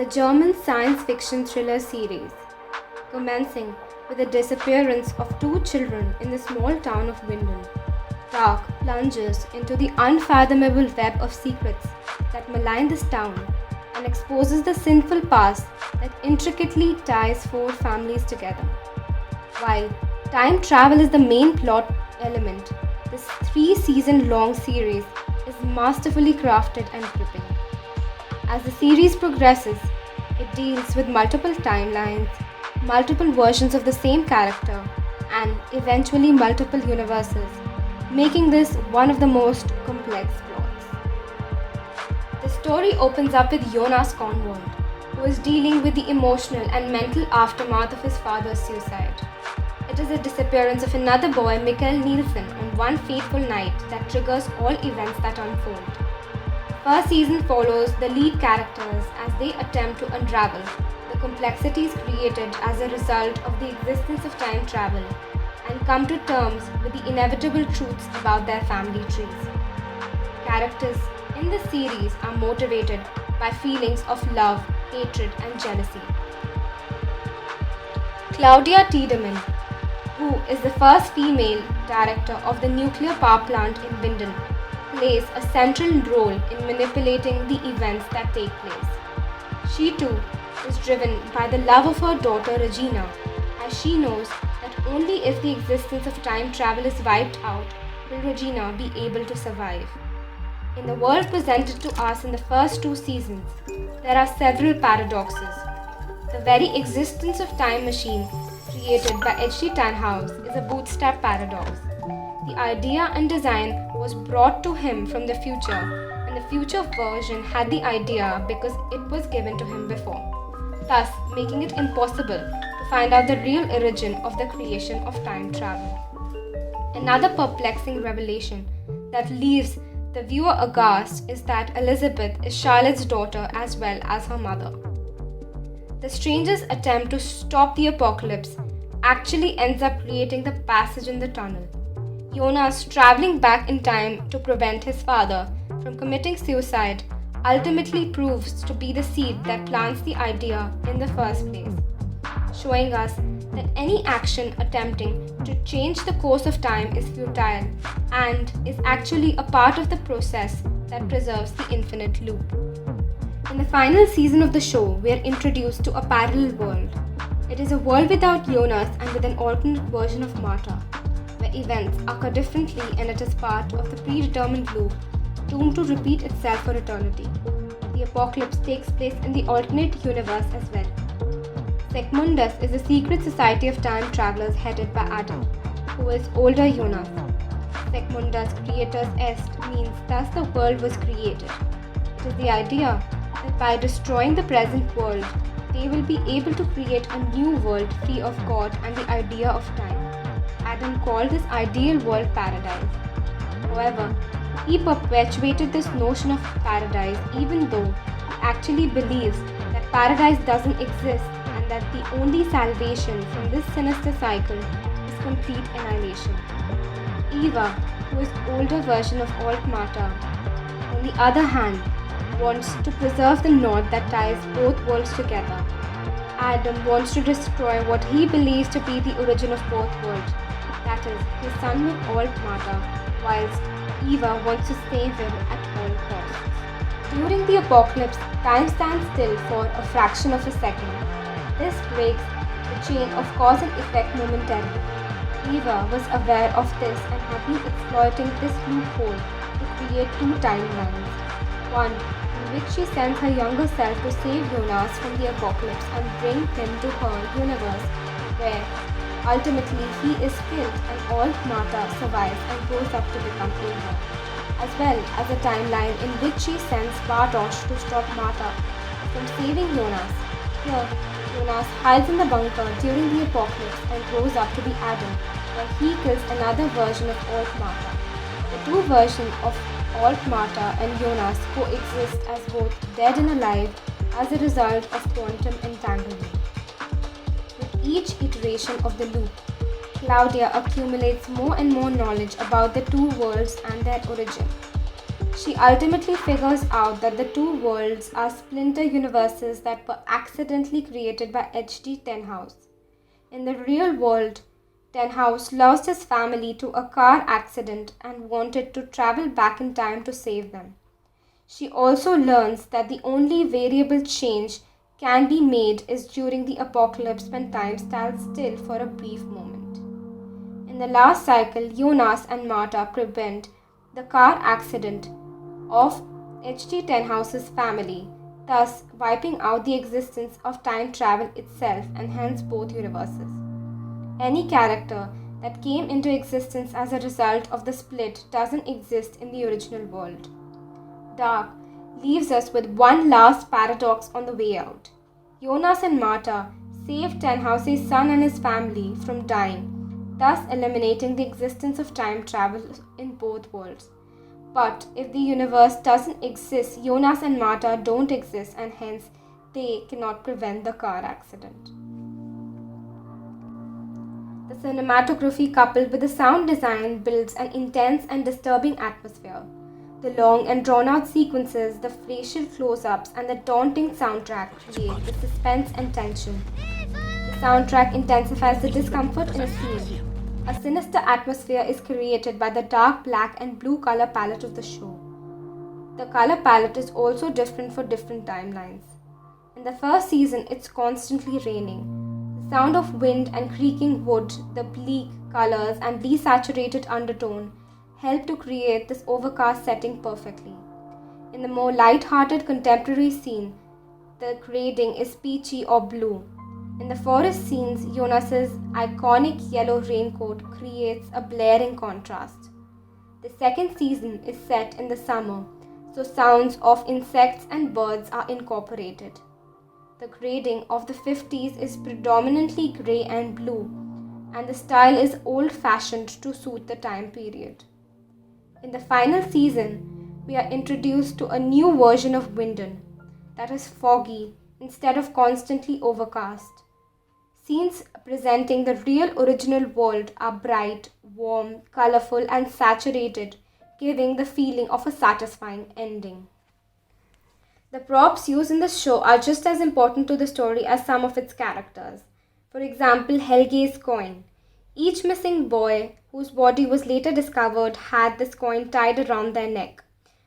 German science fiction thriller series, commencing with the disappearance of two children in the small town of Winden. Dark plunges into the unfathomable web of secrets that malign this town and exposes the sinful past that intricately ties four families together. While time travel is the main plot element, this three-season long series is masterfully crafted and gripping. As the series progresses, it deals with multiple timelines, multiple versions of the same character, and eventually multiple universes, making this one of the most complex plots. The story opens up with Jonas Conwald, who is dealing with the emotional and mental aftermath of his father's suicide. It is the disappearance of another boy, Mikael Nielsen, on one fateful night that triggers all events that unfold. The first season follows the lead characters as they attempt to unravel the complexities created as a result of the existence of time travel and come to terms with the inevitable truths about their family trees. Characters in the series are motivated by feelings of love, hatred, and jealousy. Claudia Tiedemann, who is the first female director of the nuclear power plant in Winden, plays a central role in manipulating the events that take place. She too is driven by the love of her daughter Regina, as she knows that only if the existence of time travel is wiped out will Regina be able to survive. In the world presented to us in the first two seasons, there are several paradoxes. The very existence of time machine created by H.G. Tannhaus is a bootstrap paradox. The idea and design was brought to him from the future, and the future version had the idea because it was given to him before, thus making it impossible to find out the real origin of the creation of time travel. Another perplexing revelation that leaves the viewer aghast is that Elizabeth is Charlotte's daughter as well as her mother. The stranger's attempt to stop the apocalypse actually ends up creating the passage in the tunnel. Jonas, traveling back in time to prevent his father from committing suicide, ultimately proves to be the seed that plants the idea in the first place, showing us that any action attempting to change the course of time is futile and is actually a part of the process that preserves the infinite loop. In the final season of the show, we are introduced to a parallel world. It is a world without Jonas and with an alternate version of Marta, where events occur differently and it is part of the predetermined loop, doomed to repeat itself for eternity. The apocalypse takes place in the alternate universe as well. Secmundus is a secret society of time travelers headed by Adam, who is older Jonas. Secmundus Creator's Est means thus the world was created. It is the idea that by destroying the present world, they will be able to create a new world free of God and the idea of time. Adam called this ideal world paradise. However, he perpetuated this notion of paradise even though he actually believes that paradise doesn't exist and that the only salvation from this sinister cycle is complete annihilation. Eva, who is older version of Alt Marta, on the other hand, wants to preserve the knot that ties both worlds together. Adam wants to destroy what he believes to be the origin of both worlds, that is, his son with Alt Marta, whilst Eva wants to save him at all costs. During the apocalypse, time stands still for a fraction of a second. This breaks the chain of cause and effect momentarily. Eva was aware of this and had been exploiting this loophole to create two timelines. One in which she sends her younger self to save Jonas from the apocalypse and bring him to her universe, where ultimately he is killed and Alt Marta survives and grows up to become Eva, as well as a timeline in which she sends Bartosz to stop Marta from saving Jonas. Here, Jonas hides in the bunker during the apocalypse and grows up to be Adam, where he kills another version of Alt Marta. The two versions of Alt Marta and Jonas coexist as both dead and alive as a result of quantum entanglement. With each iteration of the loop, Claudia accumulates more and more knowledge about the two worlds and their origin. She ultimately figures out that the two worlds are splinter universes that were accidentally created by H.G. Tenhouse. In the real world, Tenhouse lost his family to a car accident and wanted to travel back in time to save them. She also learns that the only variable change can be made is during the apocalypse when time stands still for a brief moment. In the last cycle, Jonas and Marta prevent the car accident of H.G. Tenhouse's family, thus wiping out the existence of time travel itself and hence both universes. Any character that came into existence as a result of the split doesn't exist in the original world. Dark leaves us with one last paradox on the way out. Jonas and Marta save Tenhouse's son and his family from dying, thus eliminating the existence of time travel in both worlds. But if the universe doesn't exist, Jonas and Marta don't exist and hence they cannot prevent the car accident. The cinematography coupled with the sound design builds an intense and disturbing atmosphere. The long and drawn-out sequences, the facial close-ups, and the daunting soundtrack create the suspense and tension. The soundtrack intensifies the discomfort in a scene. A sinister atmosphere is created by the dark black and blue color palette of the show. The color palette is also different for different timelines. In the first season, it's constantly raining. The sound of wind and creaking wood, the bleak colors, and desaturated undertone help to create this overcast setting perfectly. In the more light-hearted contemporary scene, the grading is peachy or blue. In the forest scenes, Jonas's iconic yellow raincoat creates a blaring contrast. The second season is set in the summer, so sounds of insects and birds are incorporated. The grading of the 50s is predominantly grey and blue, and the style is old-fashioned to suit the time period. In the final season, we are introduced to a new version of Winden that is foggy instead of constantly overcast. Scenes presenting the real original world are bright, warm, colorful, and saturated, giving the feeling of a satisfying ending. The props used in the show are just as important to the story as some of its characters. For example, Helge's coin. Each missing boy, whose body was later discovered, had this coin tied around their neck.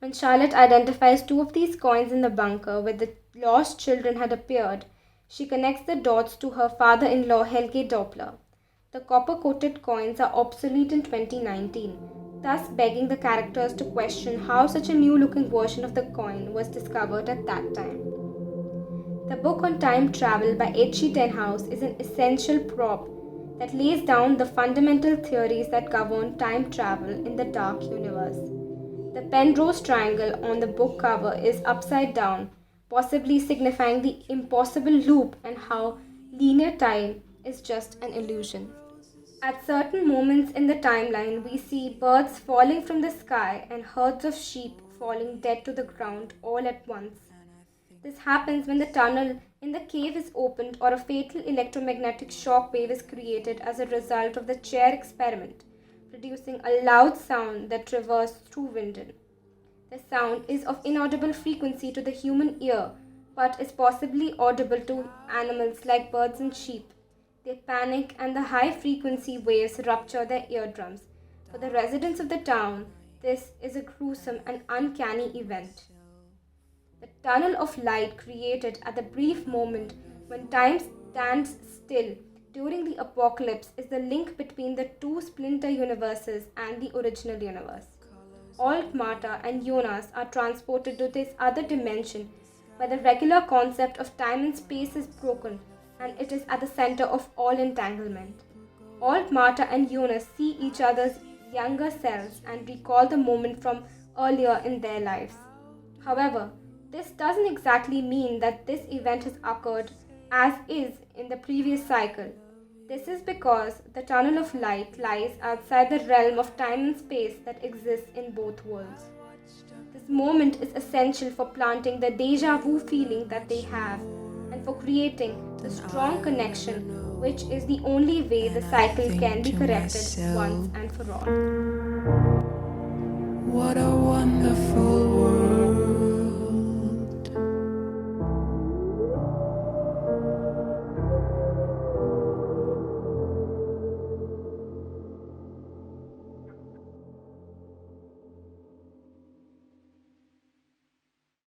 When Charlotte identifies two of these coins in the bunker where the lost children had appeared, she connects the dots to her father-in-law Helge Doppler. The copper-coated coins are obsolete in 2019, thus begging the characters to question how such a new-looking version of the coin was discovered at that time. The book on time travel by H.G. Tenhouse is an essential prop that lays down the fundamental theories that govern time travel in the dark universe. The Penrose triangle on the book cover is upside down, possibly signifying the impossible loop and how linear time is just an illusion. At certain moments in the timeline, we see birds falling from the sky and herds of sheep falling dead to the ground all at once. This happens when the tunnel in the cave is opened or a fatal electromagnetic shock wave is created as a result of the chair experiment, producing a loud sound that traverses through Winden. The sound is of inaudible frequency to the human ear, but is possibly audible to animals like birds and sheep. They panic and the high-frequency waves rupture their eardrums. For the residents of the town, this is a gruesome and uncanny event. The tunnel of light created at the brief moment when time stands still during the apocalypse is the link between the two splinter universes and the original universe. Alt, Marta, and Jonas are transported to this other dimension where the regular concept of time and space is broken and it is at the center of all entanglement. Alt, Marta, and Jonas see each other's younger selves and recall the moment from earlier in their lives. However, this doesn't exactly mean that this event has occurred as is in the previous cycle. This is because the tunnel of light lies outside the realm of time and space that exists in both worlds. This moment is essential for planting the déjà vu feeling that they have and for creating the strong connection, which is the only way the cycle can be corrected once and for all. What